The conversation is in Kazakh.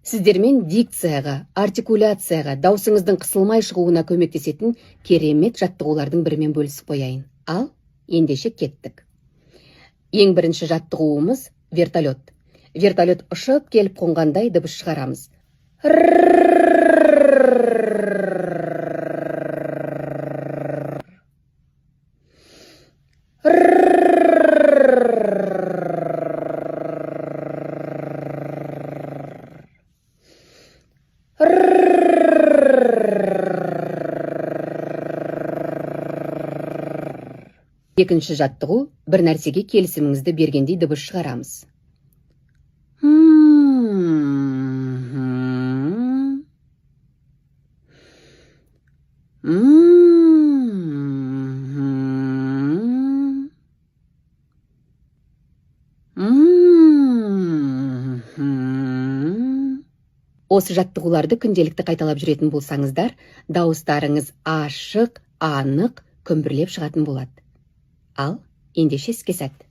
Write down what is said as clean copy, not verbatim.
Сіздермен дикцияға, артикуляцияға, даусыңыздың қысылмай шығуына көмектесетін керемет жаттығулардың бірімен бөлісіп қояйын. Ал, ендеше кеттік. Ең бірінші жаттығуымыз вертолет. Вертолет ұшып келіп қонғандай дыбыс шығарамыз. Екінші жаттығу, бір нәрсеге келісіміңізді бергендей дыбыс шығарамыз. Осы жаттығуларды күнделікті қайталап жүретін болсаңыздар, дауыстарыңыз ашық, анық, күмбірлеп шығатын болады. Ал, ендеше іске сәт.